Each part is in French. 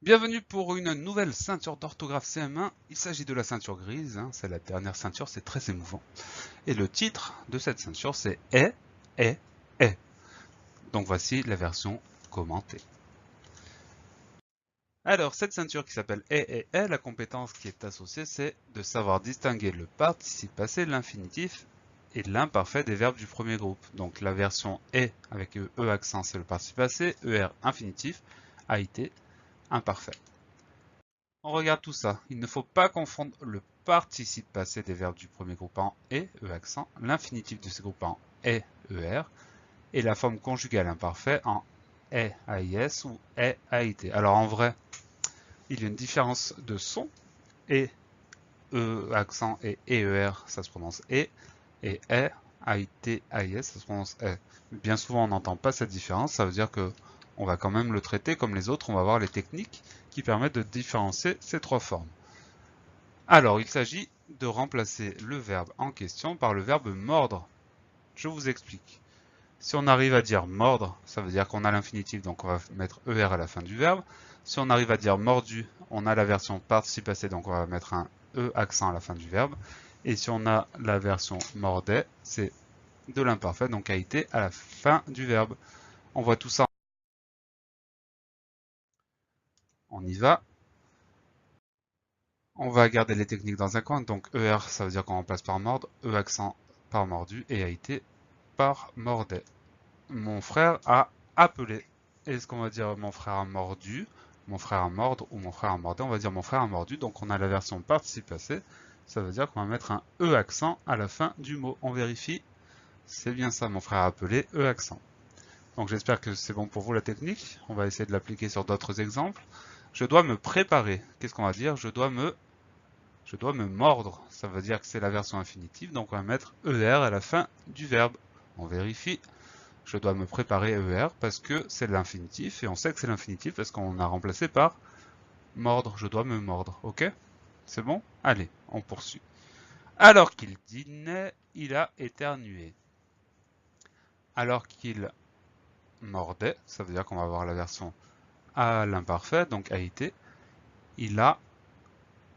Bienvenue pour une nouvelle ceinture d'orthographe CM1. Il s'agit de la ceinture grise, c'est la dernière ceinture, c'est très émouvant. Et le titre de cette ceinture, c'est est, est, est. Donc voici la version commentée. Alors, cette ceinture qui s'appelle est, la compétence qui est associée, c'est de savoir distinguer le participe passé, l'infinitif et l'imparfait des verbes du premier groupe. Donc la version est avec E accent, c'est le participe passé, ER infinitif, AIT imparfait. On regarde tout ça. Il ne faut pas confondre le participe passé des verbes du premier groupe en E accent, l'infinitif de ces groupes en est, ER, et la forme conjugale imparfait en est, AIS ou est, AIT. Alors en vrai, il y a une différence de son. Et, accent et ER, ça se prononce et est, AIT, AIS, ça se prononce est. Bien souvent, on n'entend pas cette différence. Ça veut dire que on va quand même le traiter comme les autres. On va voir les techniques qui permettent de différencier ces trois formes. Alors, il s'agit de remplacer le verbe en question par le verbe mordre. Je vous explique. Si on arrive à dire mordre, ça veut dire qu'on a l'infinitif, donc on va mettre ER à la fin du verbe. Si on arrive à dire mordu, on a la version participe passé, donc on va mettre un E accent à la fin du verbe. Et si on a la version mordait, c'est de l'imparfait, donc a été à la fin du verbe. On voit tout ça. On y va. On va garder les techniques dans un coin. Donc ER, ça veut dire qu'on remplace par mordre, E accent par mordu et a été par mordait. Mon frère a appelé. Est-ce qu'on va dire mon frère a mordu, mon frère a mordre ou mon frère a mordé? On va dire mon frère a mordu. Donc on a la version participe passé. Ça veut dire qu'on va mettre un E accent à la fin du mot. On vérifie. C'est bien ça, mon frère a appelé, E accent. Donc j'espère que c'est bon pour vous la technique. On va essayer de l'appliquer sur d'autres exemples. Je dois me préparer. Qu'est-ce qu'on va dire? Je dois me mordre. Ça veut dire que c'est la version infinitive. Donc on va mettre ER à la fin du verbe. On vérifie. Je dois me préparer ER parce que c'est l'infinitif. Et on sait que c'est l'infinitif parce qu'on a remplacé par mordre. Je dois me mordre. Ok? C'est bon? Allez, on poursuit. Alors qu'il dînait, il a éternué. Alors qu'il mordait, ça veut dire qu'on va avoir la version à l'imparfait, donc a été. Il a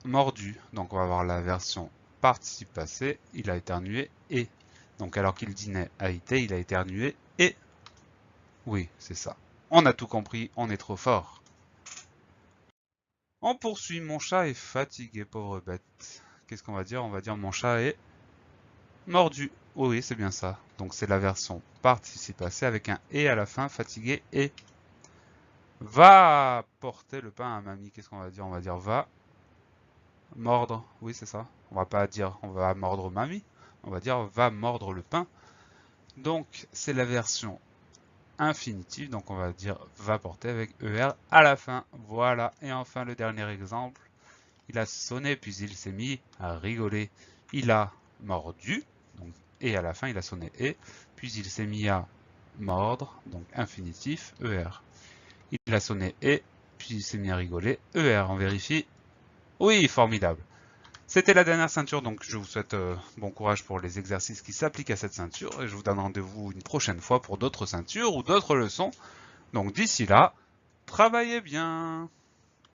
mordu, donc on va avoir la version participe passé. Il a éternué et. Donc alors qu'il dînait a été, il a éternué et. Oui, c'est ça. On a tout compris, on est trop fort. On poursuit, mon chat est fatigué, pauvre bête. Qu'est-ce qu'on va dire? On va dire mon chat est mordu. Oui, c'est bien ça. Donc c'est la version participe passé avec un et à la fin, fatigué et. Va porter le pain à mamie. Qu'est-ce qu'on va dire? On va dire va mordre. Oui, c'est ça. On va pas dire on va mordre mamie. On va dire va mordre le pain. Donc c'est la version infinitive. Donc on va dire va porter avec ER à la fin. Voilà. Et enfin le dernier exemple. Il a sonné puis il s'est mis à rigoler. Il a mordu. Donc, et à la fin il a sonné et. Puis il s'est mis à mordre. Donc infinitif ER. Il a sonné et. Puis il s'est mis à rigoler. ER. On vérifie. Oui, formidable. C'était la dernière ceinture, donc je vous souhaite bon courage pour les exercices qui s'appliquent à cette ceinture et je vous donne rendez-vous une prochaine fois pour d'autres ceintures ou d'autres leçons. Donc d'ici là, travaillez bien!